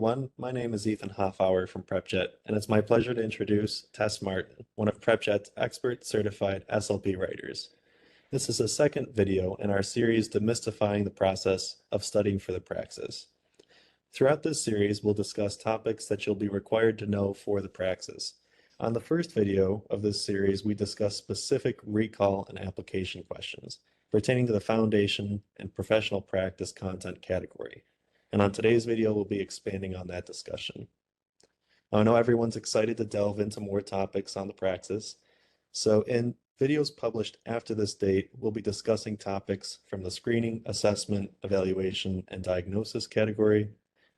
everyone. My name is Ethan Hoffauer from PrepJet, and it's my pleasure to introduce Tess Martin, one of PrepJet's expert certified SLP writers. This is the second video in our series demystifying the process of studying for the Praxis. Throughout this series, we'll discuss topics that you'll be required to know for the Praxis. On the first video of this series, we discuss specific recall and application questions pertaining to the foundation and professional practice content category. And on today's video, we'll be expanding on that discussion. I know everyone's excited to delve into more topics on the Praxis. So in videos published after this date, we'll be discussing topics from the screening, assessment, evaluation, and diagnosis category,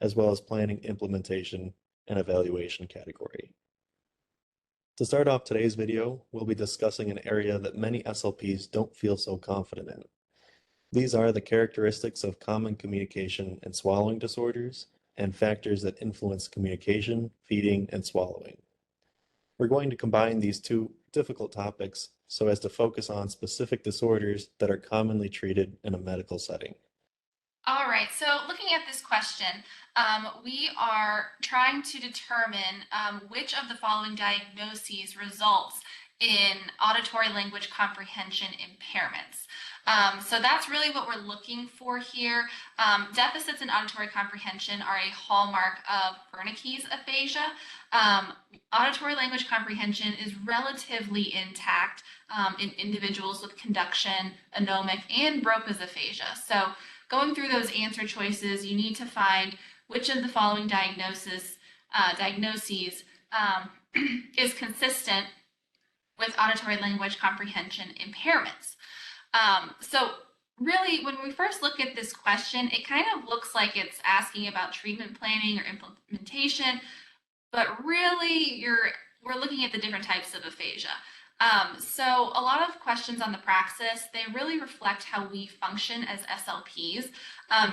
as well as planning, implementation, and evaluation category. To start off today's video, we'll be discussing an area that many SLPs don't feel so confident in. These are the characteristics of common communication and swallowing disorders and factors that influence communication, feeding, and swallowing. We're going to combine these two difficult topics so as to focus on specific disorders that are commonly treated in a medical setting. All right, so looking at this question, we are trying to determine which of the following diagnoses results in auditory language comprehension impairments. So that's really what we're looking for here. Deficits in auditory comprehension are a hallmark of Wernicke's aphasia. Auditory language comprehension is relatively intact in individuals with conduction, anomic, and Broca's aphasia. So going through those answer choices, you need to find which of the following diagnoses is consistent with auditory language comprehension impairments. So really, when we first look at this question, it kind of looks like it's asking about treatment planning or implementation, but really we're looking at the different types of aphasia. So a lot of questions on the Praxis, they really reflect how we function as SLPs.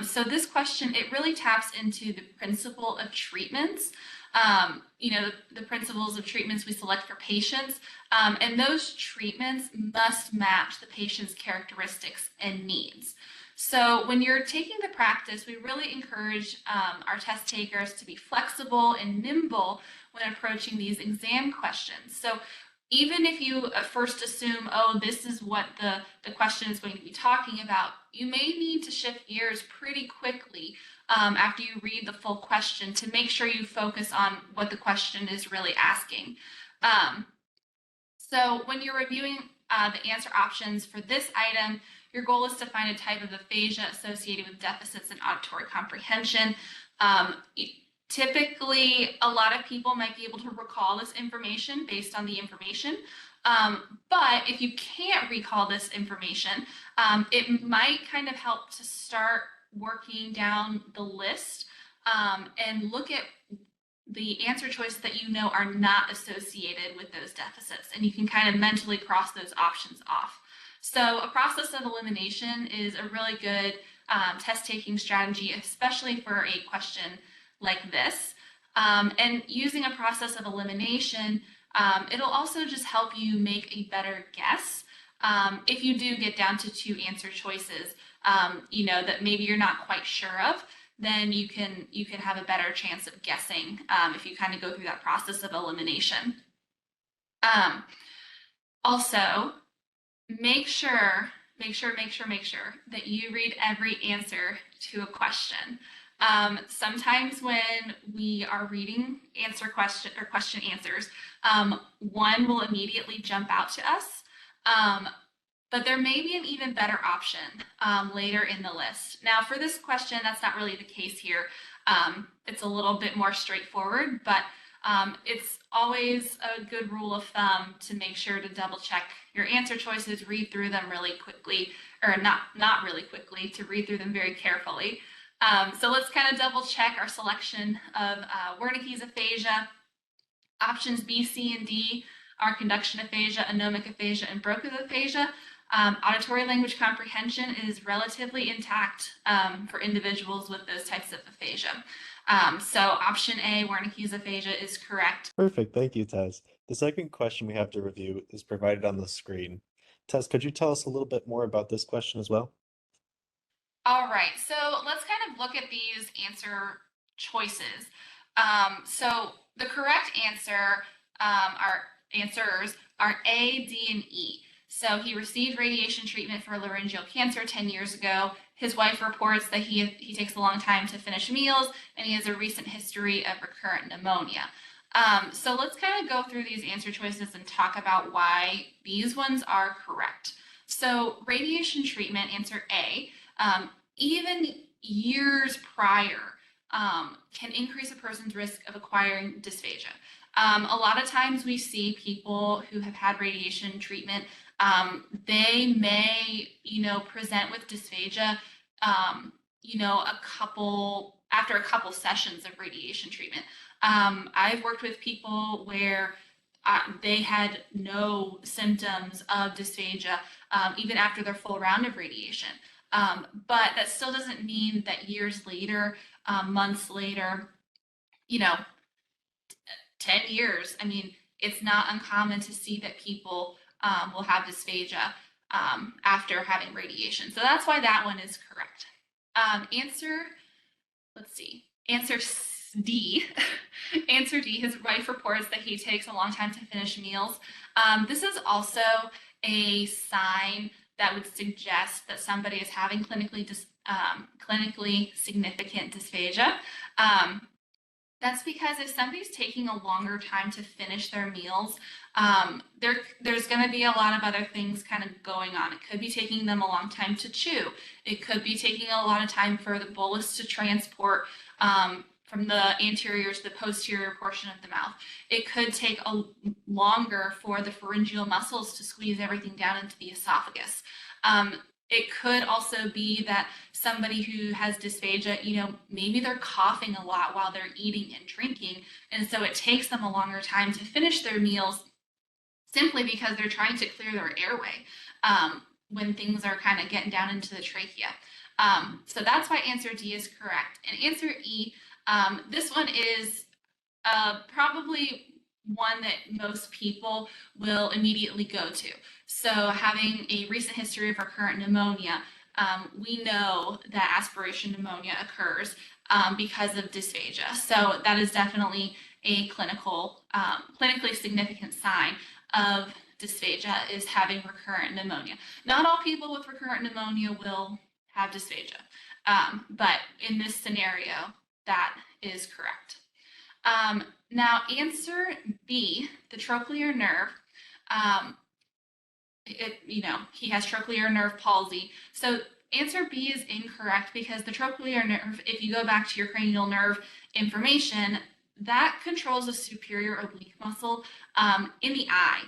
So this question, it really taps into the principle of treatments, the principles of treatments we select for patients, and those treatments must match the patient's characteristics and needs. So when you're taking the practice, we really encourage our test takers to be flexible and nimble when approaching these exam questions. So even if you at first assume, oh, this is what the question is going to be talking about, you may need to shift gears pretty quickly after you read the full question to make sure you focus on what the question is really asking. So when you're reviewing the answer options for this item, your goal is to find a type of aphasia associated with deficits in auditory comprehension. Typically, a lot of people might be able to recall this information based on the information, but if you can't recall this information, it might kind of help to start working down the list and look at the answer choices that you know are not associated with those deficits, and you can kind of mentally cross those options off. So a process of elimination is a really good test-taking strategy, especially for a question like this. And using a process of elimination, it'll also just help you make a better guess. If you do get down to two answer choices, that maybe you're not quite sure of, then you can have a better chance of guessing if you kind of go through that process of elimination. Also, make sure that you read every answer to a question. Sometimes when we are reading question answers, one will immediately jump out to us, but there may be an even better option later in the list. Now for this question, that's not really the case here. It's a little bit more straightforward, but it's always a good rule of thumb to make sure to double check your answer choices, read through them really quickly, or not really quickly, to read through them very carefully. So let's kind of double check our selection of Wernicke's aphasia. Options B, C, and D are conduction aphasia, anomic aphasia, and Broca's aphasia. Auditory language comprehension is relatively intact for individuals with those types of aphasia. So option A, Wernicke's aphasia, is correct. Perfect, thank you, Tess. The second question we have to review is provided on the screen. Tess, could you tell us a little bit more about this question as well? All right, so let's kind of look at these answer choices. So the correct answers are A, D, and E. So he received radiation treatment for laryngeal cancer 10 years ago. His wife reports that he takes a long time to finish meals, and he has a recent history of recurrent pneumonia. So let's kind of go through these answer choices and talk about why these ones are correct. So radiation treatment, answer A, even years prior, can increase a person's risk of acquiring dysphagia. A lot of times we see people who have had radiation treatment, they may, present with dysphagia, after a couple sessions of radiation treatment. I've worked with people where they had no symptoms of dysphagia even after their full round of radiation. But that still doesn't mean that years later, months later, 10 years, I mean, it's not uncommon to see that people will have dysphagia after having radiation. So that's why that one is correct. Answer D. Answer D, his wife reports that he takes a long time to finish meals. This is also a sign that would suggest that somebody is having clinically significant dysphagia. That's because if somebody's taking a longer time to finish their meals, there's going to be a lot of other things kind of going on. It could be taking them a long time to chew. It could be taking a lot of time for the bolus to transport from the anterior to the posterior portion of the mouth. It could take longer for the pharyngeal muscles to squeeze everything down into the esophagus. It could also be that somebody who has dysphagia, maybe they're coughing a lot while they're eating and drinking, and so it takes them a longer time to finish their meals simply because they're trying to clear their airway when things are kind of getting down into the trachea. So that's why answer D is correct. And answer E, this one is probably one that most people will immediately go to. So having a recent history of recurrent pneumonia, we know that aspiration pneumonia occurs because of dysphagia. So that is definitely a clinically significant sign of dysphagia, is having recurrent pneumonia. Not all people with recurrent pneumonia will have dysphagia, but in this scenario, that is correct. Now, answer B, the trochlear nerve, he has trochlear nerve palsy. So answer B is incorrect because the trochlear nerve, if you go back to your cranial nerve information, that controls the superior oblique muscle in the eye.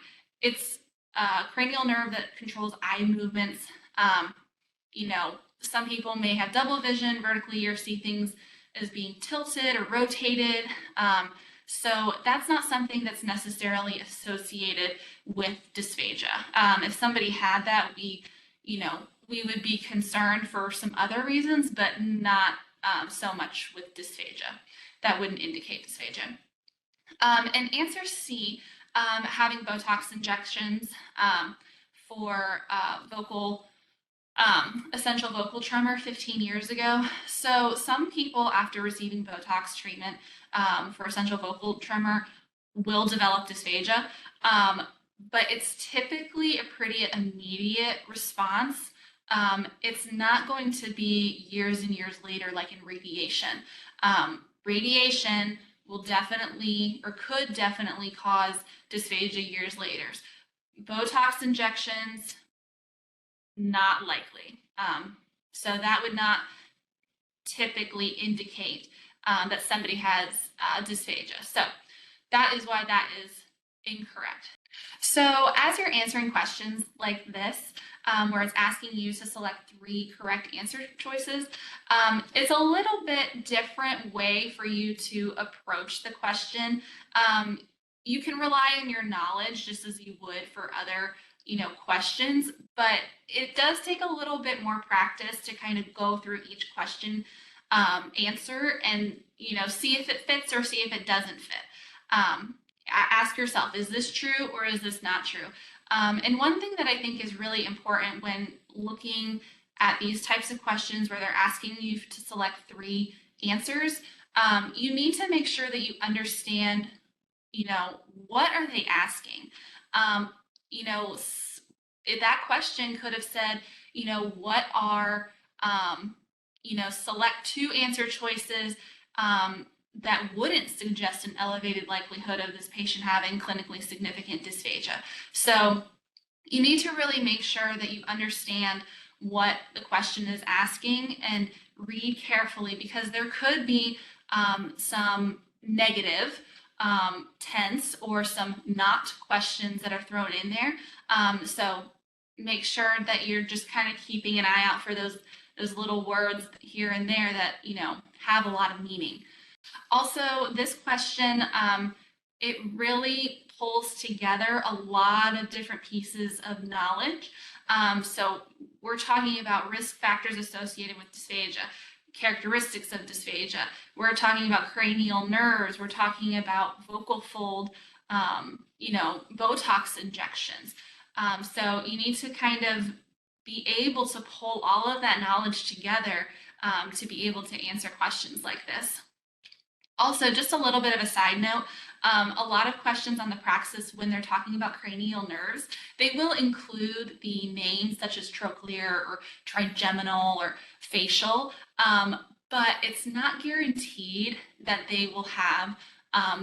It's a cranial nerve that controls eye movements. Some people may have double vision vertically or see things as being tilted or rotated. So that's not something that's necessarily associated with dysphagia. If somebody had that, we would be concerned for some other reasons, but not so much with dysphagia. That wouldn't indicate dysphagia. And answer C, having Botox injections for essential vocal tremor 15 years ago. So some people, after receiving Botox treatment for essential vocal tremor, will develop dysphagia, but it's typically a pretty immediate response. It's not going to be years and years later like in radiation. Radiation will definitely or could definitely cause dysphagia years later. Botox injections, not likely. So that would not typically indicate that somebody has dysphagia. So that is why that is incorrect. So as you're answering questions like this, where it's asking you to select 3 correct answer choices, it's a little bit different way for you to approach the question. You can rely on your knowledge just as you would for other questions, but it does take a little bit more practice to kind of go through each question answer and see if it fits or see if it doesn't fit. Ask yourself, is this true or is this not true? And one thing that I think is really important when looking at these types of questions where they're asking you to select 3 answers, you need to make sure that you understand, what are they asking? Um, you know, that question could have said, what are, select two answer choices that wouldn't suggest an elevated likelihood of this patient having clinically significant dysphagia. So you need to really make sure that you understand what the question is asking and read carefully, because there could be some negative tense or some not questions that are thrown in there. So make sure that you're just kind of keeping an eye out for those little words here and there that have a lot of meaning. Also, this question, it really pulls together a lot of different pieces of knowledge. So we're talking about risk factors associated with dysphagia, characteristics of dysphagia. We're talking about cranial nerves. We're talking about vocal fold, Botox injections. So you need to kind of be able to pull all of that knowledge together to be able to answer questions like this. Also, just a little bit of a side note, a lot of questions on the Praxis when they're talking about cranial nerves, they will include the names such as trochlear or trigeminal or facial, but it's not guaranteed that they will have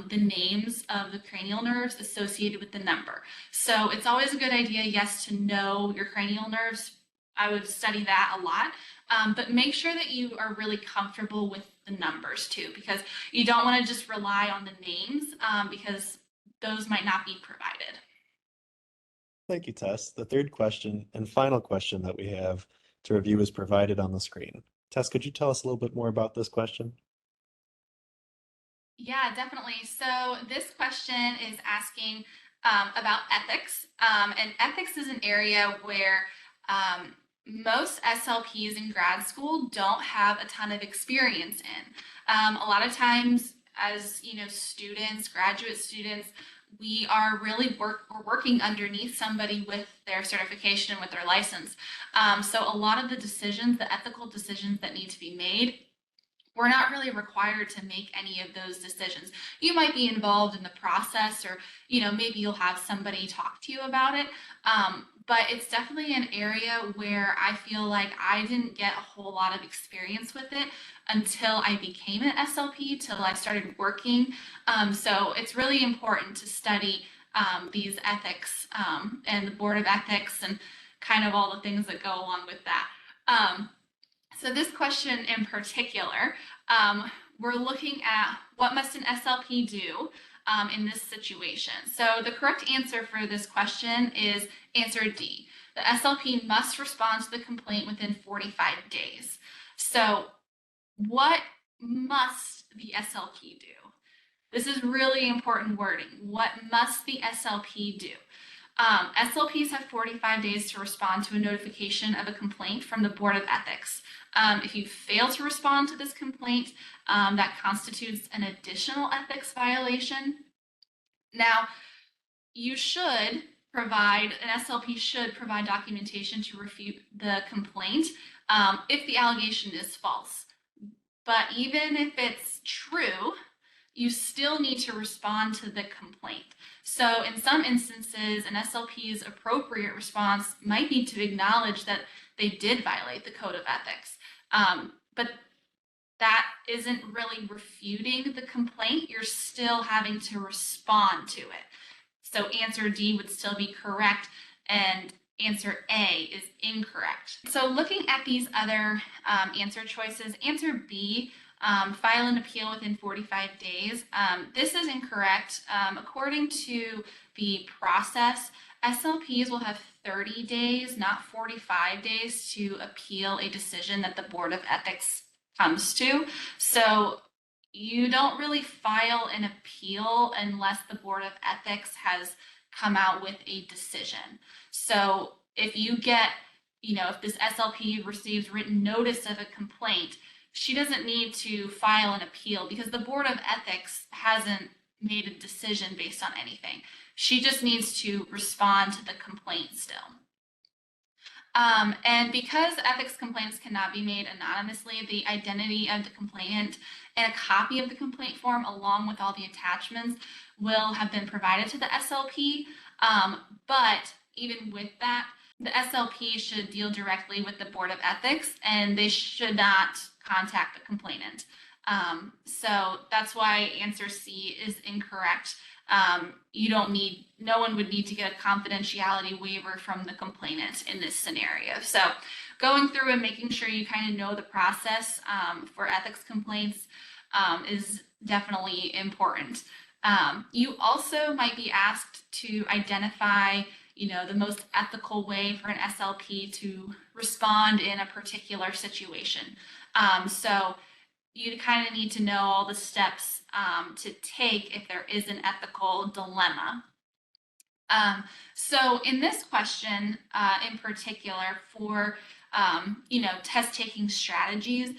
the names of the cranial nerves associated with the number. So it's always a good idea, yes, to know your cranial nerves. I would study that a lot, but make sure that you are really comfortable with the numbers too, because you don't want to just rely on the names because those might not be provided. Thank you, Tess. The third question and final question that we have to review is provided on the screen. Tess, could you tell us a little bit more about this question? Yeah, definitely. So this question is asking about ethics, and ethics is an area where most SLPs in grad school don't have a ton of experience in. A lot of times, as students, graduate students, we are really we're working underneath somebody with their certification and with their license. So a lot of the decisions, the ethical decisions that need to be made, we're not really required to make any of those decisions. You might be involved in the process, or maybe you'll have somebody talk to you about it. But it's definitely an area where I feel like I didn't get a whole lot of experience with it until I became an SLP, till I started working. So it's really important to study these ethics and the Board of Ethics and kind of all the things that go along with that. So this question in particular, we're looking at what must an SLP do in this situation. So the correct answer for this question is answer D. The SLP must respond to the complaint within 45 days. So what must the SLP do? This is really important wording. What must the SLP do? SLPs have 45 days to respond to a notification of a complaint from the Board of Ethics. If you fail to respond to this complaint, that constitutes an additional ethics violation. Now, you should provide, an SLP should provide documentation to refute the complaint if the allegation is false. But even if it's true, you still need to respond to the complaint. So in some instances, an SLP's appropriate response might be to acknowledge that they did violate the code of ethics. But that isn't really refuting the complaint. You're still having to respond to it. So answer D would still be correct, and answer A is incorrect. So looking at these other answer choices, answer B, file an appeal within 45 days. This is incorrect. According to the process, SLPs will have 30 days, not 45 days, to appeal a decision that the Board of Ethics comes to. So you don't really file an appeal unless the Board of Ethics has come out with a decision. So if you get, if this SLP receives written notice of a complaint, she doesn't need to file an appeal because the Board of Ethics hasn't made a decision based on anything. She just needs to respond to the complaint still. And because ethics complaints cannot be made anonymously, the identity of the complainant and a copy of the complaint form along with all the attachments will have been provided to the SLP. But even with that, the SLP should deal directly with the Board of Ethics and they should not contact the complainant. So that's why answer C is incorrect. No one would need to get a confidentiality waiver from the complainant in this scenario. So going through and making sure you kind of know the process for ethics complaints is definitely important. You also might be asked to identify, the most ethical way for an SLP to respond in a particular situation. So you kind of need to know all the steps to take if there is an ethical dilemma. So in this question in particular for, test taking strategies,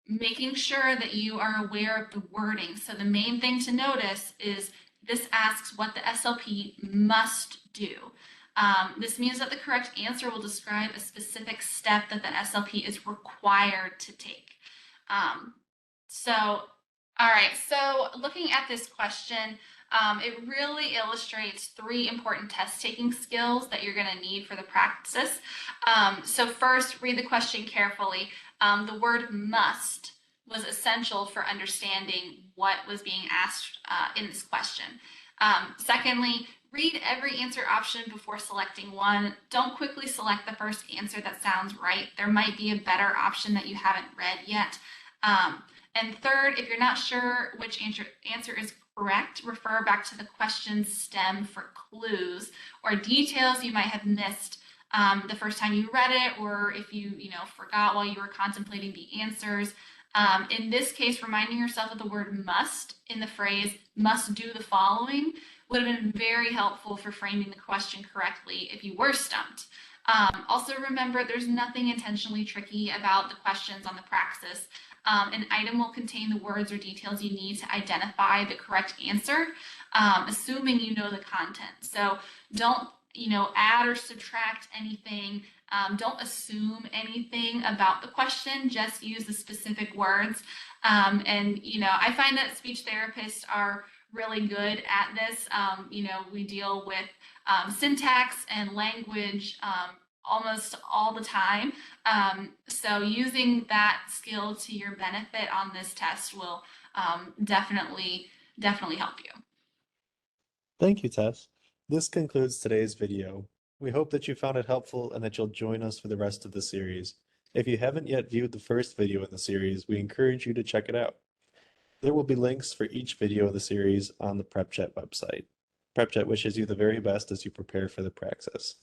making sure that you are aware of the wording. So the main thing to notice is this asks what the SLP must do. This means that the correct answer will describe a specific step that the SLP is required to take. All right, so looking at this question, it really illustrates 3 important test taking skills that you're going to need for the Praxis. So first, read the question carefully. The word must was essential for understanding what was being asked in this question. Secondly, read every answer option before selecting one. Don't quickly select the first answer that sounds right. There might be a better option that you haven't read yet. And third, if you're not sure which answer is correct, refer back to the question stem for clues or details you might have missed the first time you read it, or if you forgot while you were contemplating the answers. In this case, reminding yourself of the word must in the phrase must do the following would have been very helpful for framing the question correctly if you were stumped. Also remember, there's nothing intentionally tricky about the questions on the Praxis. An item will contain the words or details you need to identify the correct answer, assuming you know the content. So don't add or subtract anything. Don't assume anything about the question. Just use the specific words. And I find that speech therapists are really good at this. We deal with syntax and language almost all the time. So using that skill to your benefit on this test will definitely help you. Thank you, Tess. This concludes today's video. We hope that you found it helpful and that you'll join us for the rest of the series. If you haven't yet viewed the first video in the series, we encourage you to check it out. There will be links for each video of the series on the PrepJet website. PrepJet wishes you the very best as you prepare for the Praxis.